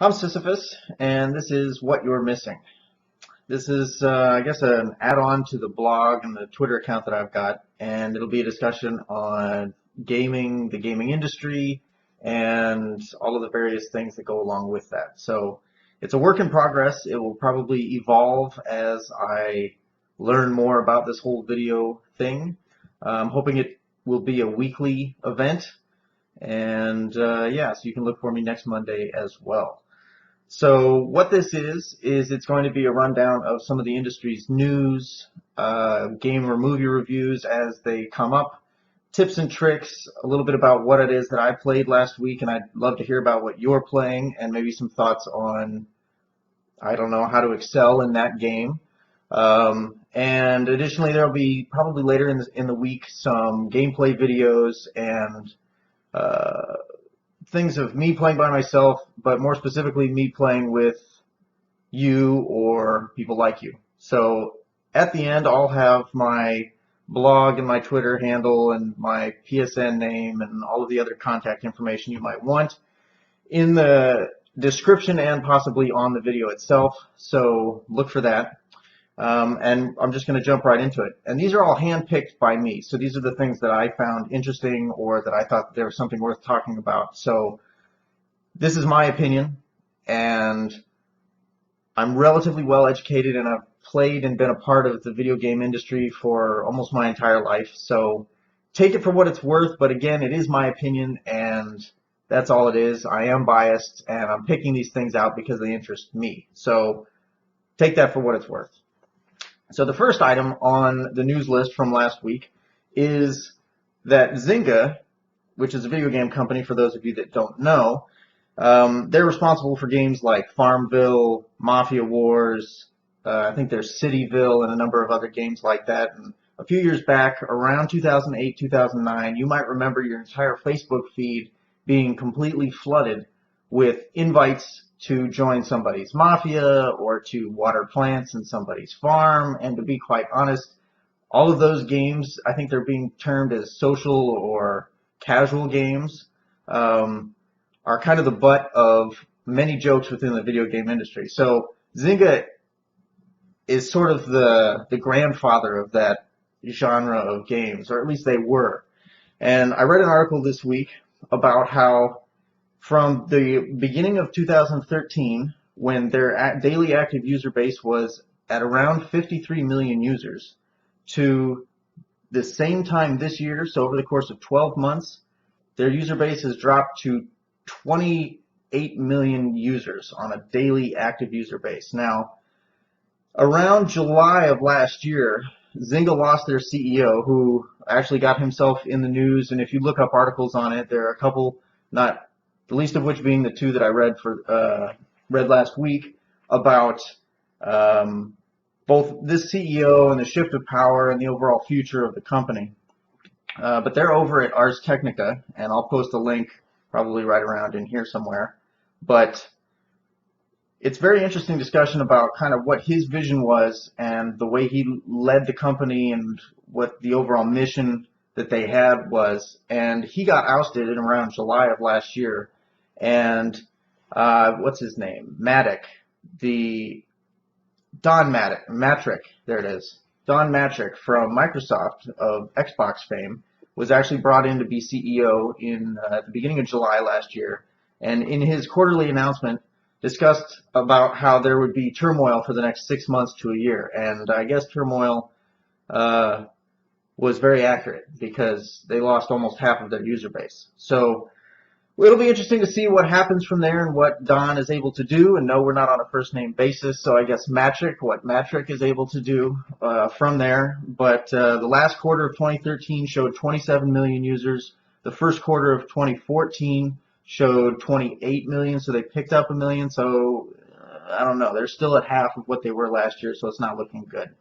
I'm Sisyphus, and this is What You're Missing. This is, I guess, an add-on to the blog and the Twitter account that I've got, and it'll be a discussion on gaming, the gaming industry, and all of the various things that go along with that. So it's a work in progress. It will probably evolve as I learn more about this whole video thing. I'm hoping it will be a weekly event, and yeah, so you can look for me next Monday as well. So what this is it's going to be a rundown of some of the industry's news, game or movie reviews as they come up, tips and tricks, a little bit about what it is that I played last week, and I'd love to hear about what you're playing and maybe some thoughts on, I don't know, how to excel in that game. And additionally, there'll be probably later in the week some gameplay videos and things of me playing by myself, but more specifically me playing with you or people like you. So at the end, I'll have my blog and my Twitter handle and my PSN name and all of the other contact information you might want in the description and possibly on the video itself. So look for that. And I'm just going to jump right into it. And these are all handpicked by me. So these are the things that I found interesting or that I thought there was something worth talking about. So this is my opinion, and I'm relatively well educated, and I've played and been a part of the video game industry for almost my entire life. So take it for what it's worth. But again, it is my opinion, and that's all it is. I am biased, and I'm picking these things out because they interest me. So take that for what it's worth. So the first item on the news list from last week is that Zynga, which is a video game company for those of you that don't know, they're responsible for games like Farmville, Mafia Wars, I think there's Cityville and a number of other games like that. And a few years back, around 2008, 2009, you might remember your entire Facebook feed being completely flooded with invites to join somebody's mafia or to water plants in somebody's farm. And to be quite honest, all of those games, I think they're being termed as social or casual games, are kind of the butt of many jokes within the video game industry. So Zynga is sort of the grandfather of that genre of games, or at least they were. And I read an article this week about how from the beginning of 2013, when their daily active user base was at around 53 million users, to the same time this year, so over the course of 12 months, their user base has dropped to 28 million users on a daily active user base. Now, around July of last year, Zynga lost their CEO, who actually got himself in the news, and if you look up articles on it, there are a couple, not the least of which being the two that I read last week about both this CEO and the shift of power and the overall future of the company. But they're over at Ars Technica, and I'll post a link probably right around in here somewhere. But it's very interesting discussion about kind of what his vision was and the way he led the company and what the overall mission that they had was. And he got ousted in around July of last year. And what's his name? Don Matrick, there it is. Don Matrick from Microsoft of Xbox fame was actually brought in to be CEO at the beginning of July last year. And in his quarterly announcement, discussed about how there would be turmoil for the next 6 months to a year. And I guess turmoil was very accurate because they lost almost half of their user base. So it'll be interesting to see what happens from there and what Don is able to do. And no, we're not on a first-name basis, so I guess what Matrick is able to do from there. But the last quarter of 2013 showed 27 million users. The first quarter of 2014 showed 28 million, so they picked up a million. So I don't know. They're still at half of what they were last year, so it's not looking good.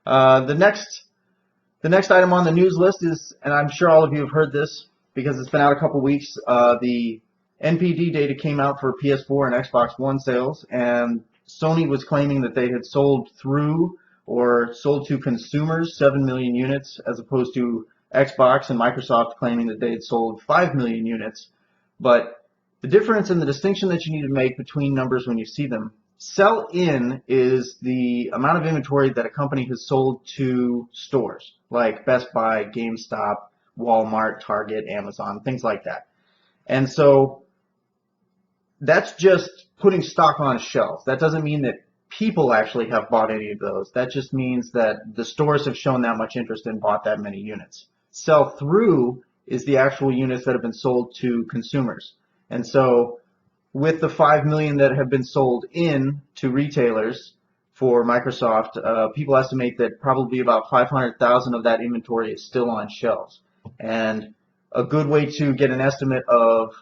The next item on the news list is, and I'm sure all of you have heard this, because it's been out a couple weeks, the NPD data came out for PS4 and Xbox One sales, and Sony was claiming that they had sold through or sold to consumers 7 million units, as opposed to Xbox and Microsoft claiming that they had sold 5 million units. But the The difference and the distinction that you need to make between numbers when you see them. Sell in is the amount of inventory that a company has sold to stores like Best Buy, GameStop, Walmart, Target, Amazon, things like that. And so that's just putting stock on a shelf. That doesn't mean that people actually have bought any of those. That just means that the stores have shown that much interest and bought that many units. Sell through is the actual units that have been sold to consumers. And so with the 5 million that have been sold in to retailers for Microsoft, people estimate that probably about 500,000 of that inventory is still on shelves. And a good way to get an estimate of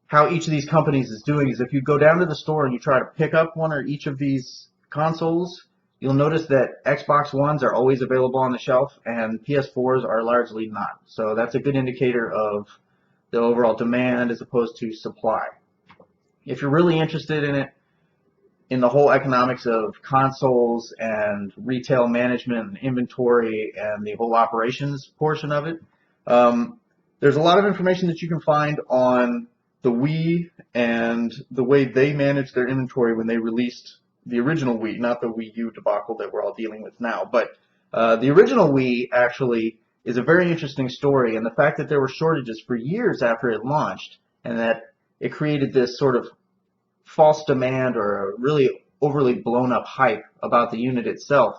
how each of these companies is doing is if you go down to the store and you try to pick up one or each of these consoles, you'll notice that Xbox Ones are always available on the shelf and PS4s are largely not. So that's a good indicator of the overall demand as opposed to supply. If you're really interested in it, in the whole economics of consoles and retail management and inventory and the whole operations portion of it, there's a lot of information that you can find on the Wii and the way they managed their inventory when they released the original Wii, not the Wii U debacle that we're all dealing with now. But the original Wii actually is a very interesting story, and the fact that there were shortages for years after it launched and that it created this sort of false demand or a really overly blown up hype about the unit itself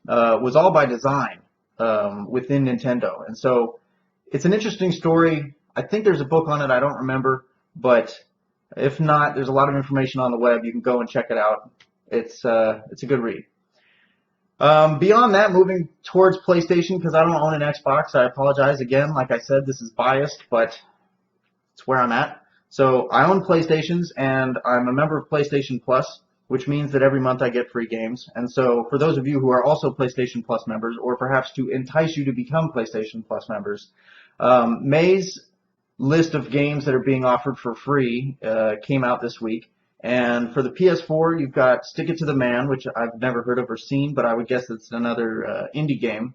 was all by design within Nintendo. And so it's an interesting story. I think there's a book on it. I don't remember, but if not, there's a lot of information on the web. You can go and check it out. It's a good read. Beyond that, moving towards PlayStation, because I don't own an Xbox, I apologize again. Like I said, this is biased, but it's where I'm at. So I own PlayStations, and I'm a member of PlayStation Plus, which means that every month I get free games. And so for those of you who are also PlayStation Plus members, or perhaps to entice you to become PlayStation Plus members, May's list of games that are being offered for free came out this week. And for the PS4, you've got Stick It to the Man, which I've never heard of or seen, but I would guess it's another indie game.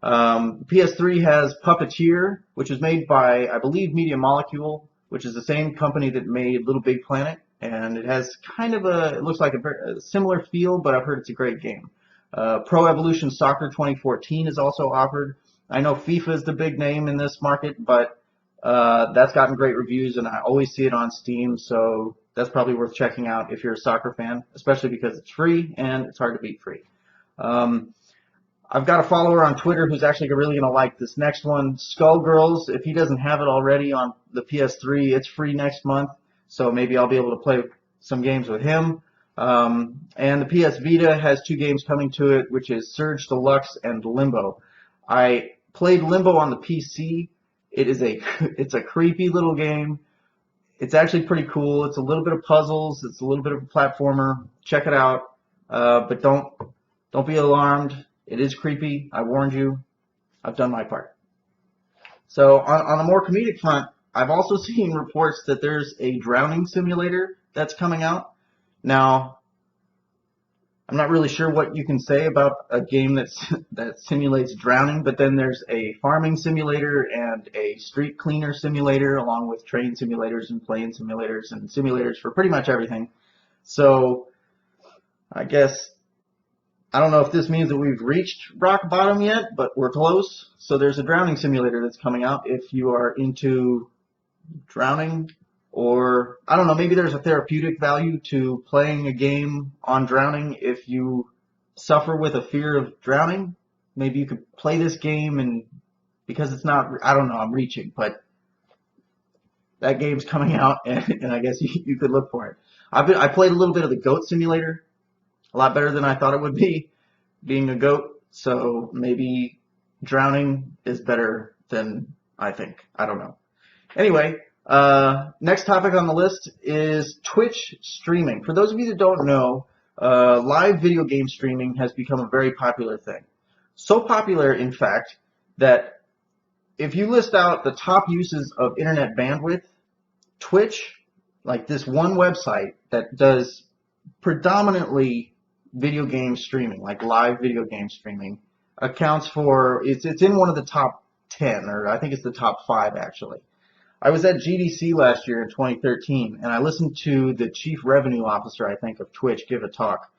PS3 has Puppeteer, which was made by, I believe, Media Molecule, which is the same company that made Little Big Planet. And it has kind of it looks like a similar feel, but I've heard it's a great game. Pro Evolution Soccer 2014 is also offered. I know FIFA is the big name in this market, but that's gotten great reviews, and I always see it on Steam, so that's probably worth checking out if you're a soccer fan, especially because it's free, and it's hard to beat free. I've got a follower on Twitter who's actually really going to like this next one, Skullgirls. If he doesn't have it already on the PS3, it's free next month, so maybe I'll be able to play some games with him. And the PS Vita has 2 games coming to it, which is Surge Deluxe and Limbo. I played Limbo on the PC. It's a creepy little game. It's actually pretty cool. It's a little bit of puzzles. It's a little bit of a platformer. Check it out. But don't be alarmed. It is creepy. I warned you. I've done my part. So on a more comedic front, I've also seen reports that there's a drowning simulator that's coming out. Now, I'm not really sure what you can say about a game that simulates drowning, but then there's a farming simulator and a street cleaner simulator, along with train simulators and plane simulators and simulators for pretty much everything. So I guess, I don't know if this means that we've reached rock bottom yet, but we're close. So there's a drowning simulator that's coming out if you are into drowning. Or, I don't know, maybe there's a therapeutic value to playing a game on drowning if you suffer with a fear of drowning. Maybe you could play this game and, because it's not, I don't know, I'm reaching, but that game's coming out and I guess you could look for it. I played a little bit of the Goat Simulator, a lot better than I thought it would be, being a goat, so maybe drowning is better than I think. I don't know. Anyway, next topic on the list is Twitch streaming. For those of you that don't know, live video game streaming has become a very popular thing. So popular, in fact, that if you list out the top uses of internet bandwidth, Twitch, like this one website that does predominantly video game streaming, like live video game streaming, accounts for, it's in one of the top 10, or I think it's the top 5 actually. I was at GDC last year in 2013, and I listened to the chief revenue officer, I think, of Twitch give a talk.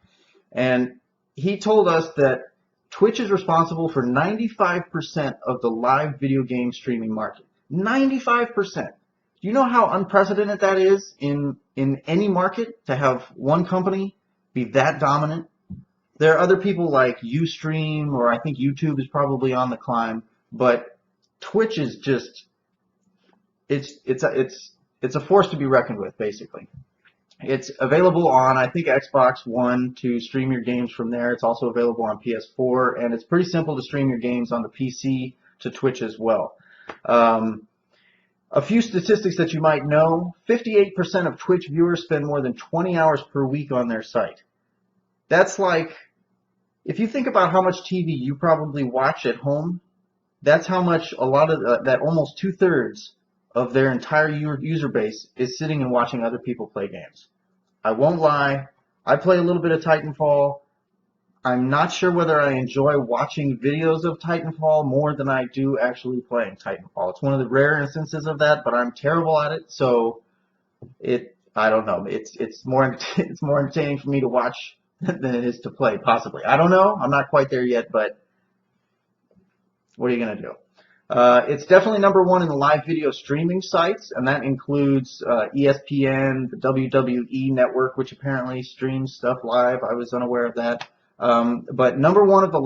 And he told us that Twitch is responsible for 95% of the live video game streaming market. 95%. Do you know how unprecedented that is in any market to have one company be that dominant? There are other people like Ustream, or I think YouTube is probably on the climb, but Twitch is just it's a force to be reckoned with, basically. It's available on, I think, Xbox One to stream your games from there. It's also available on PS4, and it's pretty simple to stream your games on the PC to Twitch as well. A few statistics that you might know: 58% of Twitch viewers spend more than 20 hours per week on their site. That's like, if you think about how much TV you probably watch at home, that's how much a lot of that almost 2/3 of their entire user base is sitting and watching other people play games. I won't lie, I play a little bit of Titanfall. I'm not sure whether I enjoy watching videos of Titanfall more than I do actually playing Titanfall. It's one of the rare instances of that, but I'm terrible at it, so I don't know. It's more entertaining for me to watch than it is to play, possibly. I don't know. I'm not quite there yet, but what are you gonna do? It's definitely #1 in the live video streaming sites, and that includes ESPN, the WWE network, which apparently streams stuff live. I was unaware of that. But #1 of the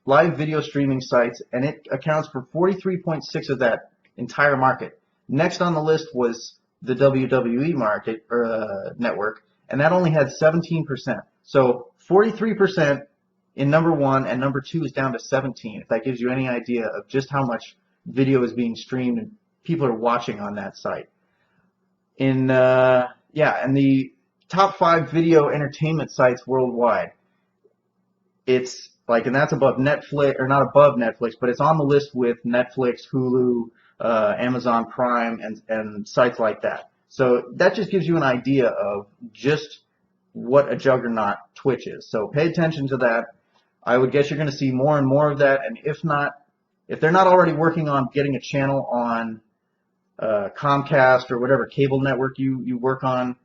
live video streaming sites, and it accounts for 43.6% of that entire market. Next on the list was the WWE market network, and that only had 17%. So 43% in #1, and #2 is down to 17%, if that gives you any idea of just how much video is being streamed and people are watching on that site. And the top 5 video entertainment sites worldwide, it's like, and that's above Netflix, or not above Netflix, but it's on the list with Netflix, Hulu, Amazon Prime, and sites like that. So that just gives you an idea of just what a juggernaut Twitch is. So pay attention to that. I would guess you're going to see more and more of that, and if they're not already working on getting a channel on Comcast or whatever cable network you work on,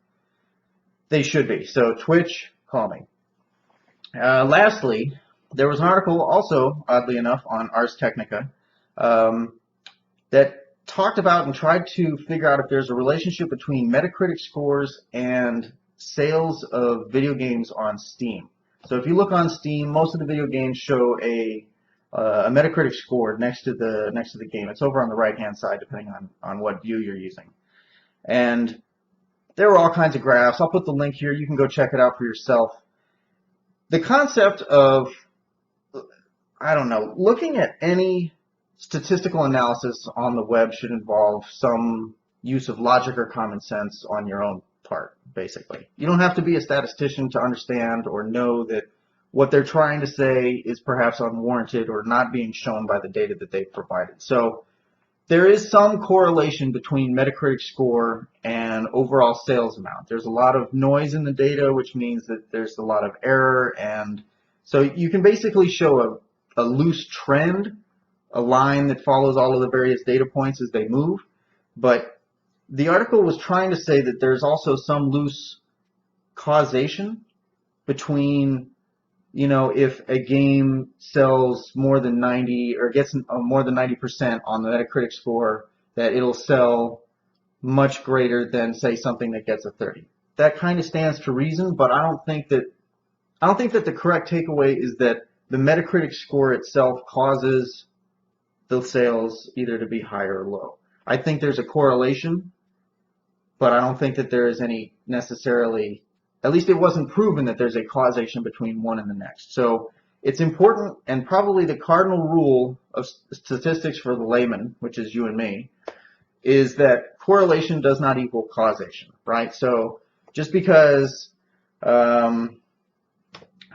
they should be. So Twitch, call me. Lastly, there was an article also, oddly enough, on Ars Technica that talked about and tried to figure out if there's a relationship between Metacritic scores and sales of video games on Steam. So if you look on Steam, most of the video games show a Metacritic score next to the game. It's over on the right-hand side, depending on what view you're using. And there were all kinds of graphs. I'll put the link here. You can go check it out for yourself. The concept of, I don't know, looking at any statistical analysis on the web should involve some use of logic or common sense on your own part, basically. You don't have to be a statistician to understand or know that what they're trying to say is perhaps unwarranted or not being shown by the data that they've provided. So there is some correlation between Metacritic score and overall sales amount. There's a lot of noise in the data, which means that there's a lot of error, and so you can basically show a loose trend, a line that follows all of the various data points as they move, but the article was trying to say that there's also some loose causation between, if a game sells more than 90 or gets more than 90% on the Metacritic score, that it'll sell much greater than, say, something that gets a 30. That kind of stands to reason, but I don't think that the correct takeaway is that the Metacritic score itself causes the sales either to be high or low. I think there's a correlation, but I don't think that there is any necessarily, at least it wasn't proven that there's a causation between one and the next. So it's important, and probably the cardinal rule of statistics for the layman, which is you and me, is that correlation does not equal causation, right? So just because, I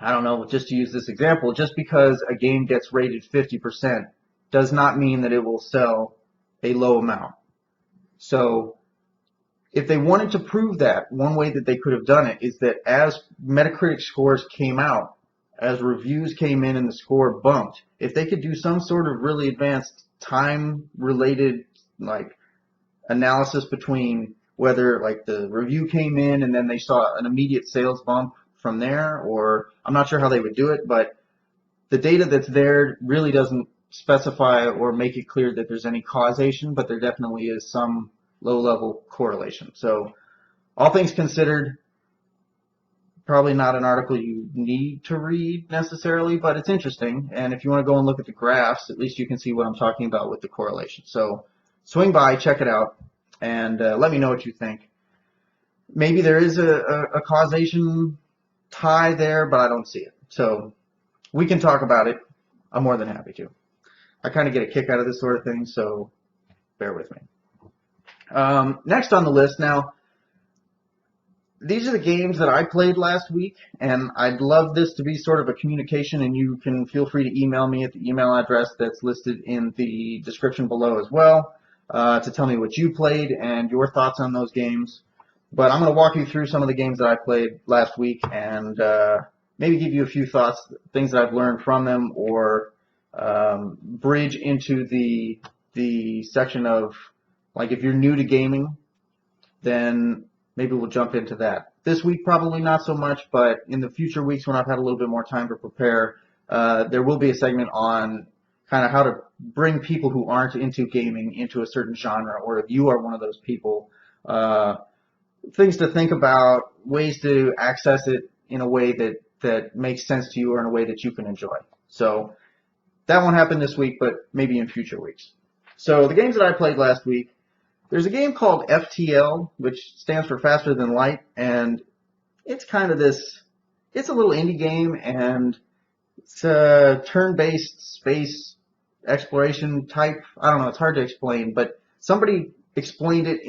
don't know, just to use this example, just because a game gets rated 50% does not mean that it will sell a low amount. So if they wanted to prove that, one way that they could have done it is that as Metacritic scores came out, as reviews came in and the score bumped, if they could do some sort of really advanced time-related, like, analysis between whether like the review came in and then they saw an immediate sales bump from there, or I'm not sure how they would do it, but the data that's there really doesn't specify or make it clear that there's any causation, but there definitely is some low-level correlation. So all things considered, probably not an article you need to read necessarily, but it's interesting. And if you want to go and look at the graphs, at least you can see what I'm talking about with the correlation. So swing by, check it out, and let me know what you think. Maybe there is a causation tie there, but I don't see it. So we can talk about it. I'm more than happy to. I kind of get a kick out of this sort of thing, so bear with me. Next on the list now, these are the games that I played last week, and I'd love this to be sort of a communication, and you can feel free to email me at the email address that's listed in the description below as well to tell me what you played and your thoughts on those games. But I'm going to walk you through some of the games that I played last week and maybe give you a few thoughts, things that I've learned from them, or bridge into the section of, like, if you're new to gaming, then maybe we'll jump into that. This week, probably not so much, but in the future weeks when I've had a little bit more time to prepare, there will be a segment on kind of how to bring people who aren't into gaming into a certain genre, or if you are one of those people, things to think about, ways to access it in a way that makes sense to you or in a way that you can enjoy. So that won't happen this week, but maybe in future weeks. So the games that I played last week, there's a game called FTL, which stands for Faster Than Light, and it's kind of this, it's a little indie game, and it's a turn-based space exploration type. I don't know, it's hard to explain, but somebody explained it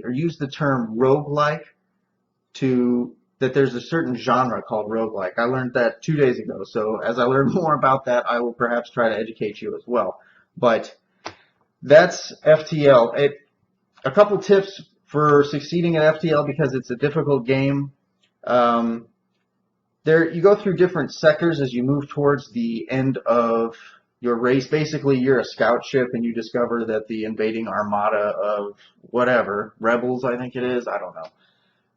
or used the term roguelike that there's a certain genre called roguelike. I learned that 2 days ago, so as I learn more about that, I will perhaps try to educate you as well. But that's FTL. A couple tips for succeeding at FTL, because it's a difficult game. You go through different sectors as you move towards the end of your race. Basically, you're a scout ship, and you discover that the invading armada of whatever, rebels, I think it is, I don't know,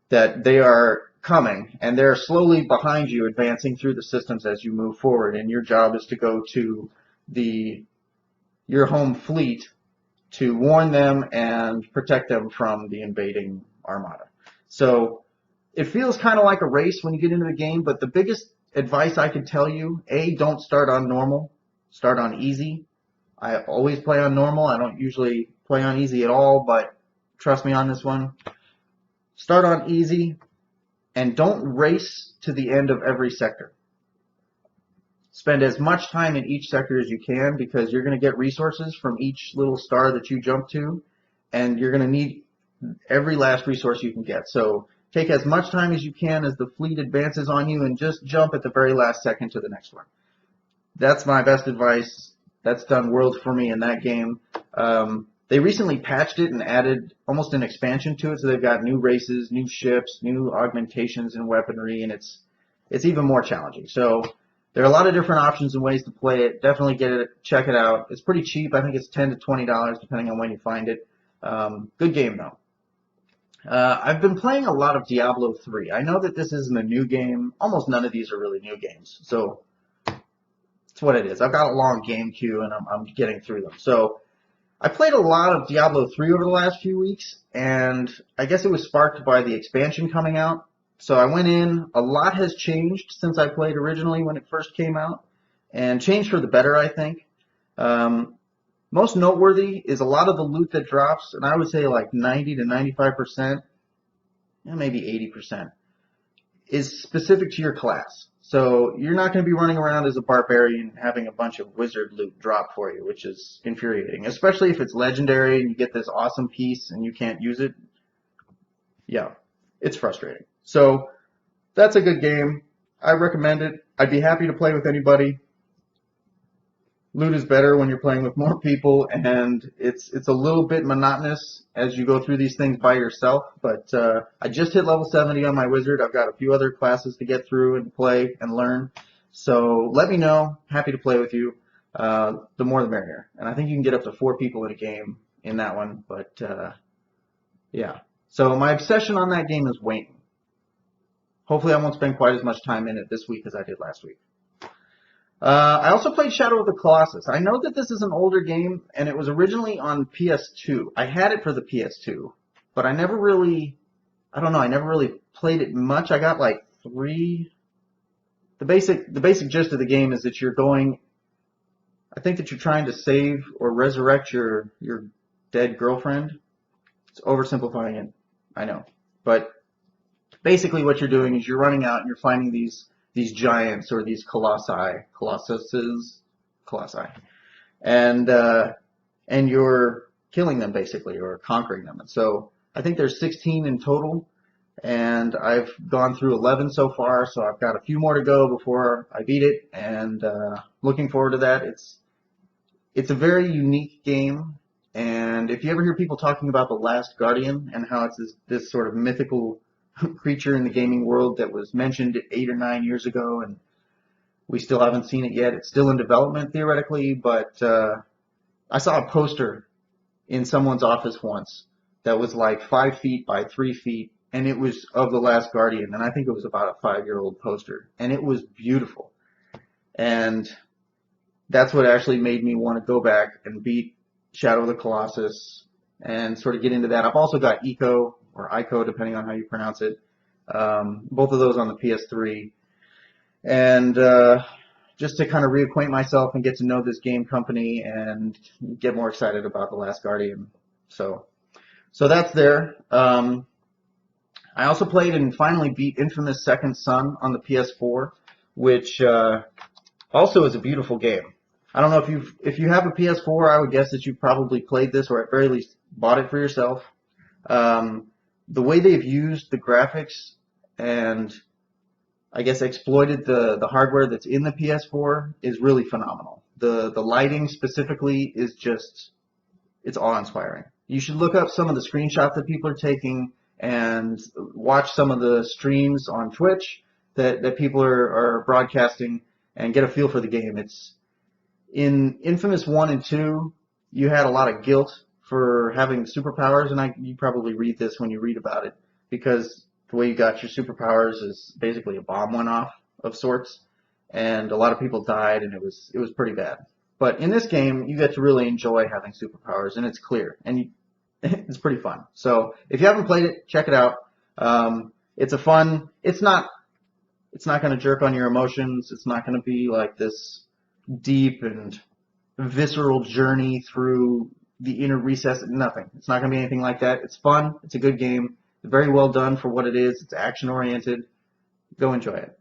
that they are coming, and they're slowly behind you, advancing through the systems as you move forward, and your job is to go to your home fleet to warn them and protect them from the invading armada. So it feels kind of like a race when you get into the game, but the biggest advice I can tell you, don't start on normal, start on easy. I always play on normal. I don't usually play on easy at all, but trust me on this one. Start on easy, and don't race to the end of every sector. Spend as much time in each sector as you can, because you're going to get resources from each little star that you jump to, and you're going to need every last resource you can get. So take as much time as you can as the fleet advances on you, and just jump at the very last second to the next one. That's my best advice. That's done worlds for me in that game. They recently patched it and added almost an expansion to it, so they've got new races, new ships, new augmentations and weaponry, and it's even more challenging. So there are a lot of different options and ways to play it. Definitely check it out. It's pretty cheap. I think it's $10 to $20 depending on when you find it. Good game though. I've been playing a lot of Diablo 3. I know that this isn't a new game. Almost none of these are really new games. So it's what it is. I've got a long game queue, and I'm getting through them. So I played a lot of Diablo 3 over the last few weeks, and I guess it was sparked by the expansion coming out. So I went in. A lot has changed since I played originally when it first came out, and changed for the better, I think. Most noteworthy is a lot of the loot that drops, and I would say like 90 to 95%, maybe 80%, is specific to your class. So you're not going to be running around as a barbarian having a bunch of wizard loot drop for you, which is infuriating, especially if it's legendary and you get this awesome piece and you can't use it. Yeah, it's frustrating. So that's a good game. I recommend it. I'd be happy to play with anybody. Loot is better when you're playing with more people, and it's a little bit monotonous as you go through these things by yourself, but I just hit level 70 on my wizard. I've got a few other classes to get through and play and learn, so let me know. Happy to play with you. The more the merrier. And I think you can get up to 4 people in a game in that one, but Yeah. So my obsession on that game is waning. Hopefully I won't spend quite as much time in it this week as I did last week. I also played Shadow of the Colossus. I know that this is an older game, and it was originally on PS2. I had it for the PS2, but I never really, I don't know, I never really played it much. I got like 3. The basic gist of the game is that you're going, I think that you're trying to save or resurrect your dead girlfriend. It's oversimplifying it, I know. But basically what you're doing is you're running out and you're finding these giants or these colossi, and you're killing them basically or conquering them. And so I think there's 16 in total, and I've gone through 11 so far, so I've got a few more to go before I beat it, and looking forward to that. It's a very unique game, and if you ever hear people talking about The Last Guardian and how it's this sort of mythical creature in the gaming world that was mentioned 8 or 9 years ago, and we still haven't seen it yet. It's still in development theoretically, but I saw a poster in someone's office once that was like 5 feet by 3 feet, and it was of The Last Guardian, and I think it was about a 5-year-old poster, and it was beautiful. And that's what actually made me want to go back and beat Shadow of the Colossus and sort of get into that. I've also got Eco, or Ico, depending on how you pronounce it, both of those on the PS3. And just to kind of reacquaint myself and get to know this game company and get more excited about The Last Guardian. So that's there. I also played and finally beat Infamous Second Son on the PS4, which also is a beautiful game. I don't know if you have a PS4, I would guess that you've probably played this or at very least bought it for yourself. The way they've used the graphics and I guess exploited the hardware that's in the PS4 is really phenomenal. The lighting specifically is just, it's awe-inspiring. You should look up some of the screenshots that people are taking and watch some of the streams on Twitch that people are broadcasting and get a feel for the game. It's in Infamous 1 and 2, you had a lot of guilt for having superpowers, and you probably read this when you read about it, because the way you got your superpowers is basically a bomb went off of sorts, and a lot of people died, and it was pretty bad. But in this game, you get to really enjoy having superpowers, and it's clear, and it's pretty fun. So if you haven't played it, check it out. It's a fun. It's not going to jerk on your emotions. It's not going to be like this deep and visceral journey through the inner recess. Nothing. It's not going to be anything like that. It's fun. It's a good game. It's very well done for what it is. It's action oriented. Go enjoy it.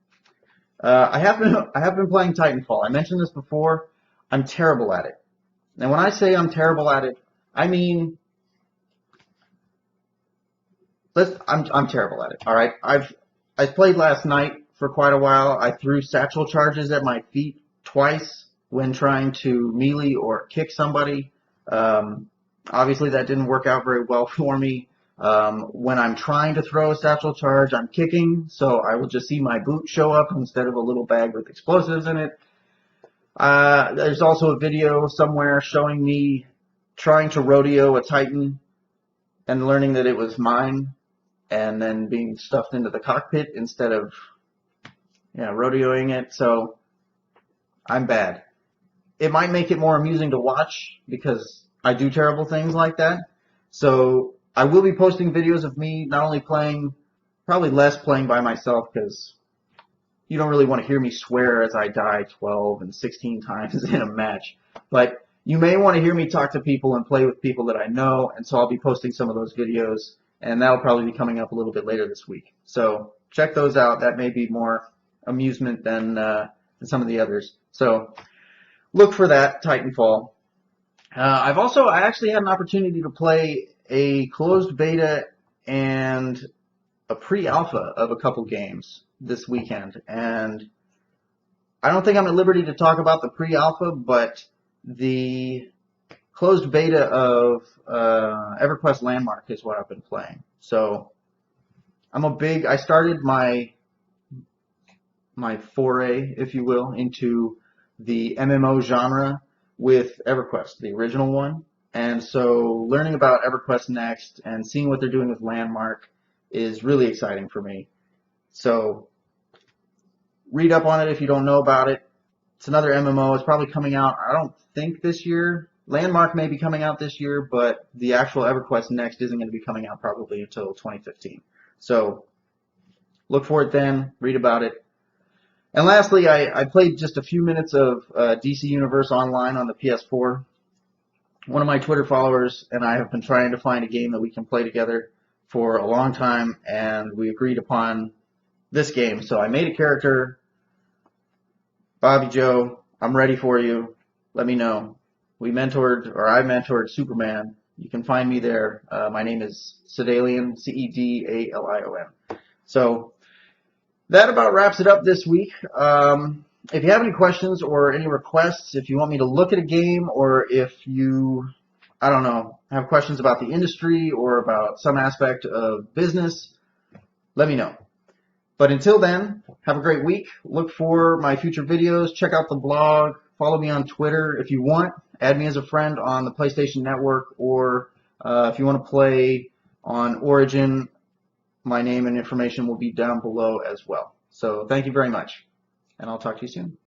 I have been playing Titanfall. I mentioned this before. I'm terrible at it. And when I say I'm terrible at it, I mean I'm terrible at it. All right. I played last night for quite a while. I threw satchel charges at my feet twice when trying to melee or kick somebody. Obviously, that didn't work out very well for me. When I'm trying to throw a satchel charge, I'm kicking, so I will just see my boot show up instead of a little bag with explosives in it. There's also a video somewhere showing me trying to rodeo a Titan and learning that it was mine, and then being stuffed into the cockpit instead of rodeoing it. So I'm bad. It might make it more amusing to watch because I do terrible things like that. So I will be posting videos of me not only playing, probably less playing by myself, because you don't really want to hear me swear as I die 12 and 16 times in a match. But you may want to hear me talk to people and play with people that I know, and so I'll be posting some of those videos, and that'll probably be coming up a little bit later this week. So check those out. That may be more amusement than some of the others. So look for that, Titanfall. I actually had an opportunity to play a closed beta and a pre-alpha of a couple games this weekend, and I don't think I'm at liberty to talk about the pre-alpha, but the closed beta of EverQuest Landmark is what I've been playing. So I started my foray, if you will, into the MMO genre with EverQuest, the original one, And so learning about EverQuest Next and seeing what they're doing with Landmark is really exciting for me. So read up on it if you don't know about it. It's another MMO. It's probably coming out, I don't think this year. Landmark may be coming out this year, but the actual EverQuest Next isn't going to be coming out probably until 2015. So look for it then, read about it. And lastly, I played just a few minutes of DC Universe Online on the PS4. One of my Twitter followers and I have been trying to find a game that we can play together for a long time, and we agreed upon this game. So I made a character. Bobby Joe, I'm ready for you. Let me know. I mentored Superman. You can find me there. My name is Cedalion, Cedalion. So that about wraps it up this week. If you have any questions or any requests, if you want me to look at a game, or if you, I don't know, have questions about the industry or about some aspect of business, let me know. But until then, have a great week. Look for my future videos. Check out the blog. Follow me on Twitter if you want. Add me as a friend on the PlayStation Network, or if you want to play on Origin, my name and information will be down below as well. So thank you very much, and I'll talk to you soon.